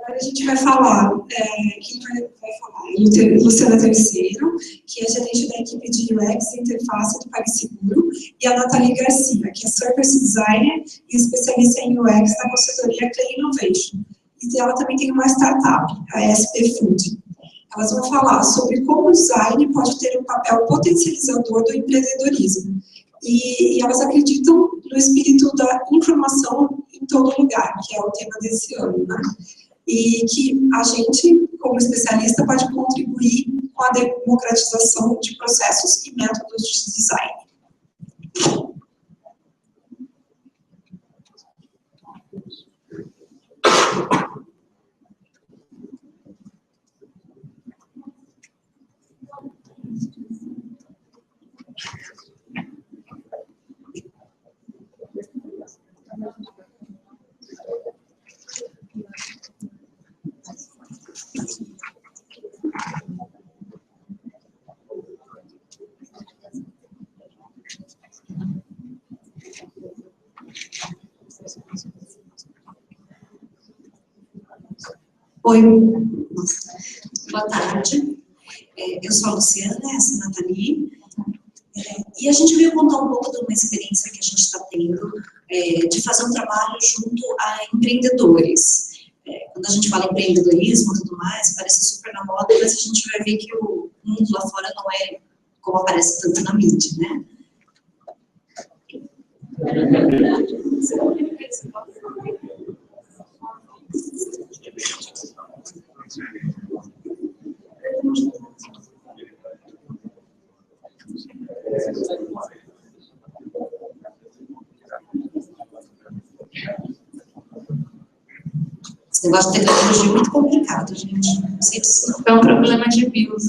Agora a gente vai falar, quem vai falar? Luciana Terceiro, que é gerente da equipe de UX e interface do PagSeguro, e a Nathalie Garcia, que é Service Designer e especialista em UX da consultoria Clay Innovation. E ela também tem uma startup, a SP Food. Elas vão falar sobre como o design pode ter um papel potencializador do empreendedorismo. E elas acreditam no espírito da informação em todo lugar, que é o tema desse ano, né? E que a gente, como especialista, pode contribuir com a democratização de processos e métodos de design. Oi, boa tarde. Eu sou a Luciana, essa é a Nathalie. E a gente veio contar um pouco de uma experiência que a gente está tendo de fazer um trabalho junto a empreendedores. Quando a gente fala em empreendedorismo e tudo mais, parece super na moda, mas a gente vai ver que o mundo lá fora não é como aparece tanto na mídia, né? Esse negócio de tecnologia é muito complicado, gente. Não sei disso, não. É um problema de views.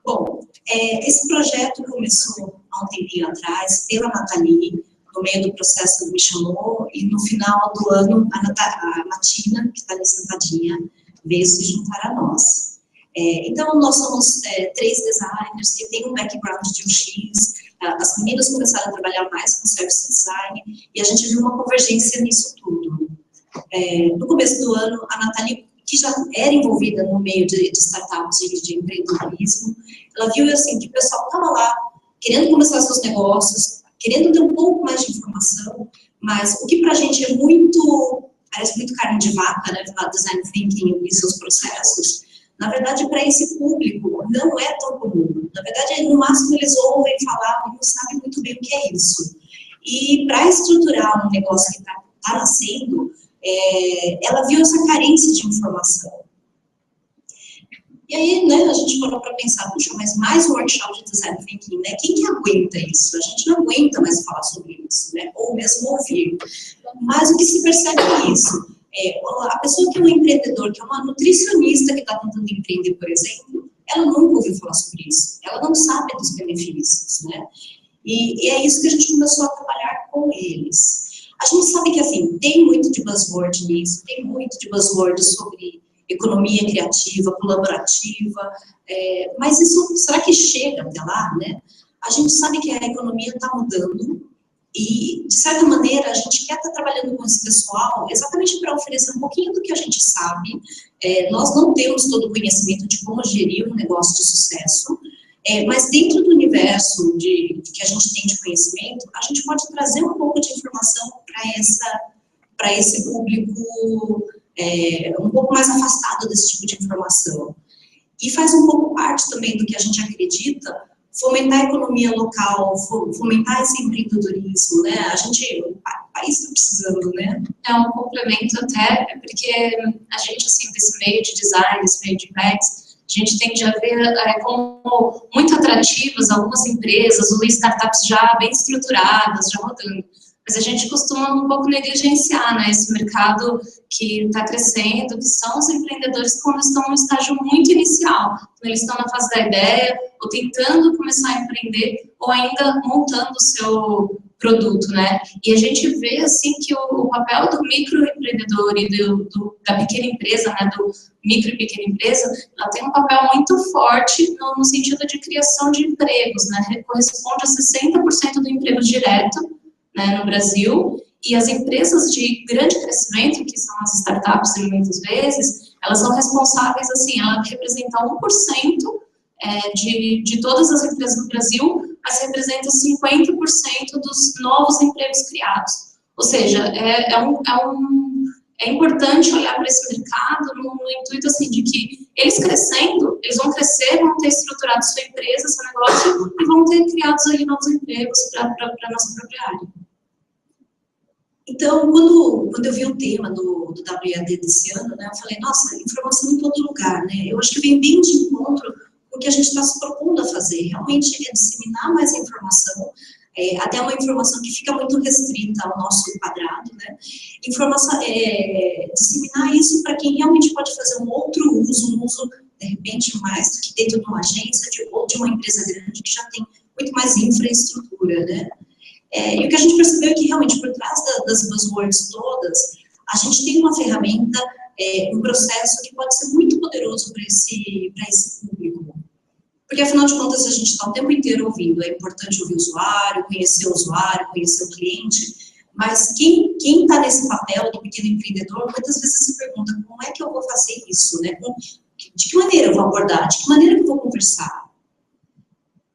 Bom, esse projeto começou há um tempinho atrás pela Nathalie, no meio do processo me chamou, e no final do ano a Matina, que está ali sentadinha, veio se juntar a nós. Então, nós somos 3 designers que têm um background de UX, as meninas começaram a trabalhar mais com service design, e a gente viu uma convergência nisso tudo. No começo do ano, a Nathalie, que já era envolvida no meio de startups e de empreendedorismo, ela viu assim, que o pessoal estava lá, querendo começar seus negócios, querendo ter um pouco mais de informação, mas o que para a gente é parece muito carne de vaca, né, falar design thinking e seus processos, na verdade, para esse público, não é tão comum. Na verdade, no máximo, eles ouvem falar, mas não sabem muito bem o que é isso. E para estruturar um negócio que está nascendo, ela viu essa carência de informação. E aí, né, a gente parou para pensar, puxa, mas mais um workshop de design thinking, né? Quem que aguenta isso? A gente não aguenta mais falar sobre isso, né? Ou mesmo ouvir. Mas o que se percebe é isso. A pessoa que é um empreendedor, que é uma nutricionista que está tentando empreender, por exemplo, ela nunca ouviu falar sobre isso. Ela não sabe dos benefícios, né? E é isso que a gente começou a trabalhar com eles. A gente sabe que, assim, tem muito de buzzword nisso, tem muito de buzzword sobre economia criativa, colaborativa, mas isso, será que chega até lá, né? A gente sabe que a economia está mudando e, de certa maneira, a gente quer estar trabalhando com esse pessoal exatamente para oferecer um pouquinho do que a gente sabe. Nós não temos todo o conhecimento de como gerir um negócio de sucesso, mas dentro do universo que a gente tem de conhecimento, a gente pode trazer um pouco de informação para esse público um pouco mais afastado desse tipo de informação. E faz um pouco parte também do que a gente acredita, fomentar a economia local, fomentar esse empreendedorismo, né? O país está precisando, né? É um complemento até, porque a gente, assim, desse meio de design, desse meio de UX, a gente tende a ver como muito atrativas algumas empresas ou startups já bem estruturadas, já rodando. Mas a gente costuma um pouco negligenciar, né, esse mercado que está crescendo, que são os empreendedores quando estão no estágio muito inicial. Quando eles estão na fase da ideia, ou tentando começar a empreender, ou ainda montando o seu produto, né? E a gente vê, assim, que o papel do microempreendedor e da pequena empresa, né, do micro e pequena empresa, ela tem um papel muito forte no sentido de criação de empregos, né? Corresponde a 60% do emprego direto, né, no Brasil, E as empresas de grande crescimento, que são as startups, muitas vezes, elas são responsáveis, assim, ela representa 1% de todas as empresas no Brasil, mas representa 50% dos novos empregos criados. Ou seja, é importante olhar para esse mercado no intuito, assim, de que eles crescendo, eles vão crescer, vão ter estruturado sua empresa, seu negócio, e vão ter criados ali novos empregos para a nossa própria área. Então, quando eu vi o tema do WEAD desse ano, né, eu falei, nossa, informação em todo lugar, né? Eu acho que vem bem de encontro com o que a gente está se propondo a fazer. Realmente é disseminar mais a informação, até uma informação que fica muito restrita ao nosso quadrado, né? Disseminar isso para quem realmente pode fazer um outro uso, de repente, mais do que dentro de uma agência ou de uma empresa grande que já tem muito mais infraestrutura, né? E o que a gente percebeu é que, realmente, por trás das buzzwords todas, a gente tem uma ferramenta, um processo que pode ser muito poderoso para esse público. Porque, afinal de contas, a gente está o tempo inteiro ouvindo, é importante ouvir o usuário, conhecer o cliente, mas quem está nesse papel do pequeno empreendedor, muitas vezes se pergunta, como é que eu vou fazer isso, né? De que maneira eu vou abordar, de que maneira que eu vou conversar?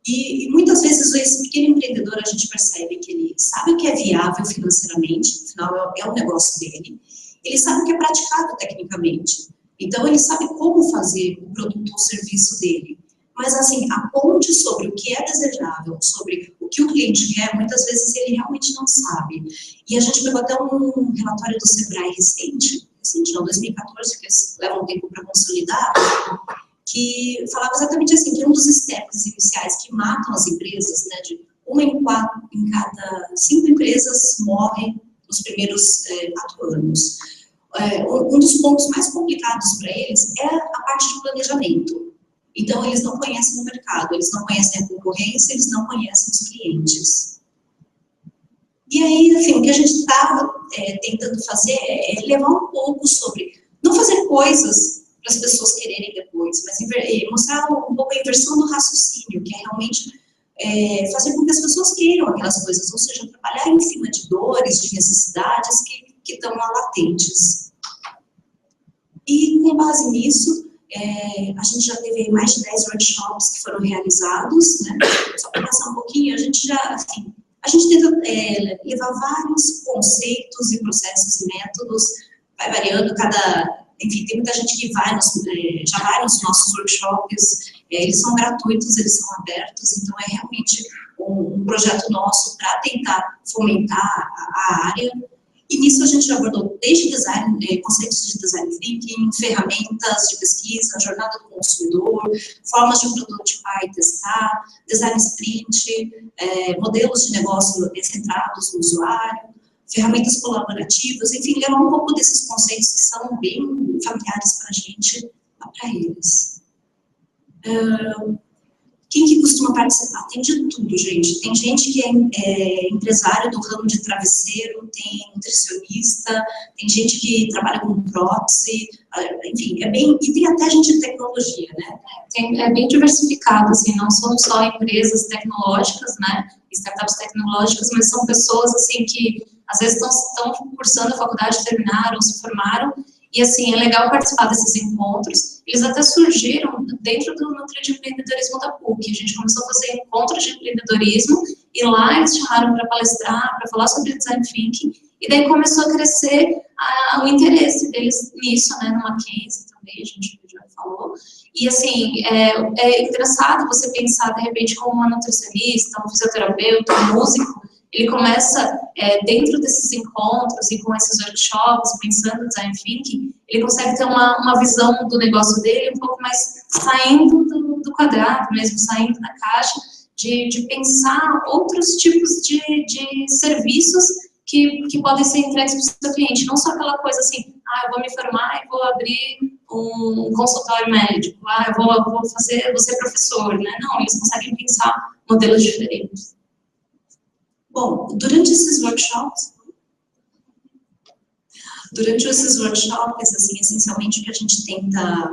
E muitas vezes esse pequeno empreendedor, a gente percebe que ele sabe o que é viável financeiramente, afinal é o negócio dele, ele sabe o que é praticado tecnicamente, então ele sabe como fazer o produto ou serviço dele, mas assim, a ponte sobre o que é desejável, sobre o que o cliente quer, muitas vezes ele realmente não sabe. E a gente pegou até um relatório do Sebrae recente, não, 2014, que eles levam tempo para consolidar, que falava exatamente assim, que um dos steps iniciais que matam as empresas, né, de 1 em cada 5 empresas morre nos primeiros 4 anos. Um dos pontos mais complicados para eles é a parte de planejamento. Então, eles não conhecem o mercado, eles não conhecem a concorrência, eles não conhecem os clientes. E aí, assim, o que a gente está tentando fazer é levar um pouco sobre, não fazer coisas para as pessoas quererem depois, mas mostrar um pouco a inversão do raciocínio, que é realmente fazer com que as pessoas queiram aquelas coisas, ou seja, trabalhar em cima de dores, de necessidades que estão lá latentes. E com base nisso, a gente já teve mais de 10 workshops que foram realizados, né? Só para passar um pouquinho, a gente tenta levar vários conceitos e processos e métodos, vai variando enfim, tem muita gente que já vai nos nossos workshops, eles são gratuitos, eles são abertos, então é realmente um projeto nosso para tentar fomentar a área. E nisso a gente já abordou desde design, conceitos de design thinking, ferramentas de pesquisa, jornada do consumidor, formas de prototipar e testar, design sprint, modelos de negócio centrados no usuário, ferramentas colaborativas, enfim, levar um pouco desses conceitos que são bem familiares para a gente, para eles. Quem que costuma participar? Tem de tudo, gente. Tem gente que é empresário do ramo de travesseiro, tem nutricionista, tem gente que trabalha com prótese, enfim, e tem até gente de tecnologia, né? É bem diversificado, assim, não são só empresas tecnológicas, né, startups tecnológicas, mas são pessoas, assim, que às vezes estão cursando a faculdade, terminaram, se formaram, e assim, é legal participar desses encontros. Eles até surgiram dentro do núcleo de empreendedorismo da PUC. A gente começou a fazer encontros de empreendedorismo, e lá eles chamaram para palestrar, para falar sobre design thinking, e daí começou a crescer o interesse deles nisso, né, no Mackenzie também, a gente já falou. E assim, é engraçado você pensar, de repente, como uma nutricionista, um fisioterapeuta, um músico, ele começa, dentro desses encontros e com esses workshops, pensando no design thinking, ele consegue ter uma visão do negócio dele um pouco mais saindo do quadrado mesmo, saindo da caixa, de pensar outros tipos de serviços que podem ser entregues para o seu cliente, não só aquela coisa assim, eu vou me formar e vou abrir um consultório médico, eu vou ser professor, né? Não, eles conseguem pensar modelos diferentes. Bom, durante esses workshops, assim, essencialmente o que a gente tenta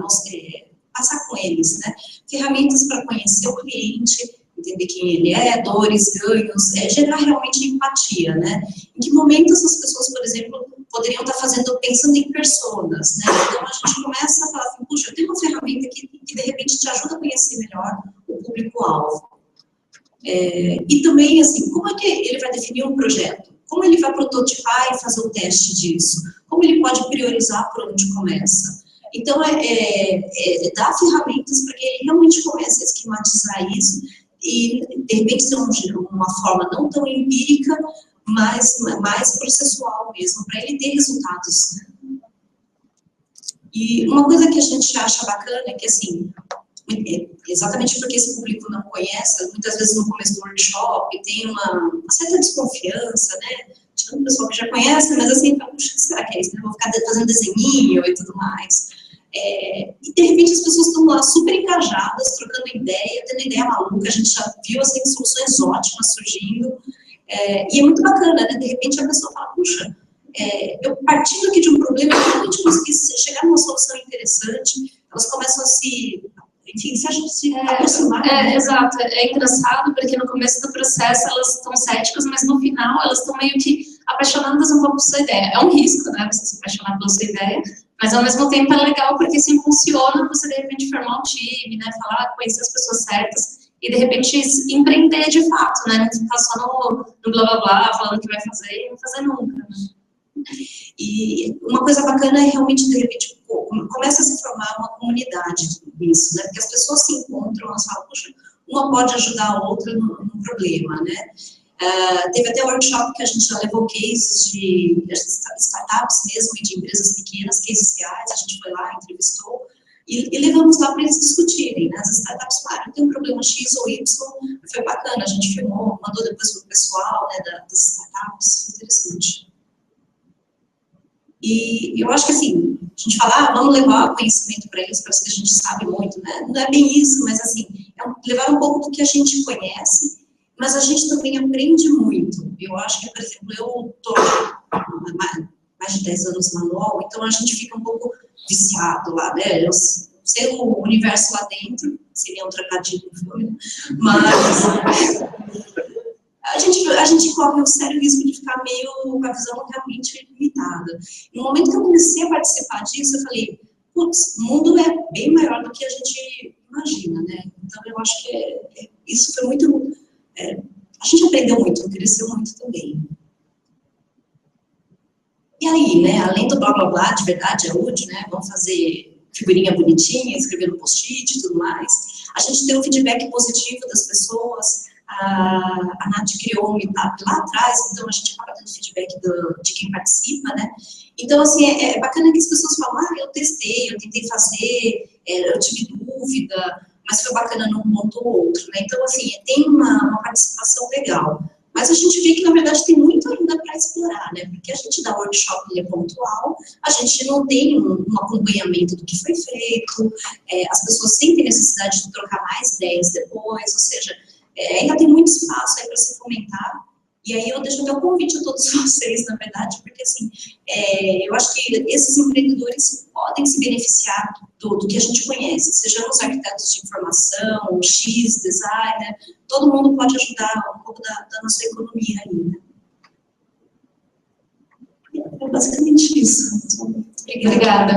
passar com eles, né? Ferramentas para conhecer o cliente, entender quem ele é, dores, ganhos, gerar realmente empatia, né? Em que momento essas pessoas, por exemplo, poderiam estar pensando em personas, né? Então a gente começa a falar assim, puxa, eu tenho uma ferramenta que de repente te ajuda a conhecer melhor o público-alvo. E também, assim, como é que ele vai definir um projeto? Como ele vai prototipar e fazer o teste disso? Como ele pode priorizar por onde começa? Então, dar ferramentas para que ele realmente comece a esquematizar isso e, de repente, ser uma forma não tão empírica, mas mais processual mesmo, para ele ter resultados. E uma coisa que a gente acha bacana é que, assim, exatamente porque esse público não conhece, muitas vezes no começo do workshop tem uma certa desconfiança, né? Tinha um pessoal que já conhece, mas assim, puxa, será que é isso? Eu vou ficar fazendo desenhinho e tudo mais. E de repente as pessoas estão lá super engajadas, trocando ideia, tendo ideia maluca, a gente já viu assim, soluções ótimas surgindo, e é muito bacana, né? De repente a pessoa fala, puxa, eu partindo aqui de um problema, eu realmente consegui chegar numa solução interessante, elas começam a enfim, se a gente se aproximar. Né? Exato, é engraçado porque no começo do processo elas estão céticas, mas no final elas estão meio que apaixonadas um pouco por sua ideia. É um risco, né, você se apaixonar pela sua ideia, mas ao mesmo tempo é legal porque se impulsiona você de repente formar um time, né, falar, conhecer as pessoas certas e de repente empreender de fato, né, não ficar só no blá blá blá, falando que vai fazer e não fazer nunca, né. E uma coisa bacana é realmente, de repente, começa a se formar uma comunidade nisso, né? Porque as pessoas se encontram, elas falam, puxa, uma pode ajudar a outra num problema, né? Teve até um workshop que a gente já levou cases de startups mesmo e de empresas pequenas, cases reais, a gente foi lá, entrevistou, e levamos lá para eles discutirem, né? As startups falaram, tem um problema X ou Y, foi bacana, a gente filmou, mandou depois para o pessoal, né, das startups, foi interessante. E eu acho que, assim, a gente fala, vamos levar conhecimento para eles, parece que a gente sabe muito, né? Não é bem isso, mas, assim, levar um pouco do que a gente conhece, mas a gente também aprende muito. Eu acho que, por exemplo, eu estou mais de 10 anos manual, então a gente fica um pouco viciado lá, né? Eu sei o universo lá dentro, seria um trocadilho, mas a gente corre um sério risco de ficar meio com a visão realmente limitada. No momento que eu comecei a participar disso, eu falei, putz, o mundo é bem maior do que a gente imagina, né? Então, eu acho que isso foi muito... a gente aprendeu muito, cresceu muito também. E aí, né, além do blá blá blá, de verdade, é útil, né? Vamos fazer figurinha bonitinha, escrever no post-it e tudo mais. A gente tem um feedback positivo das pessoas. A Nath criou um meetup lá atrás, então a gente acaba tendo feedback de quem participa, né? Então, assim, é bacana que as pessoas falam, eu testei, eu tentei fazer, eu tive dúvida, mas foi bacana num ponto ou outro, né? Então, assim, tem uma participação legal. Mas a gente vê que, na verdade, tem muito ainda para explorar, né? Porque a gente dá workshop, ele é pontual, a gente não tem um acompanhamento do que foi feito, as pessoas sentem necessidade de trocar mais ideias depois, ou seja, ainda tem muito espaço aí para se fomentar. E aí eu deixo até o convite a todos vocês, na verdade, porque, assim, eu acho que esses empreendedores podem se beneficiar do que a gente conhece, sejamos arquitetos de informação, X, designer, todo mundo pode ajudar um pouco da nossa economia ainda. É basicamente isso. Obrigada.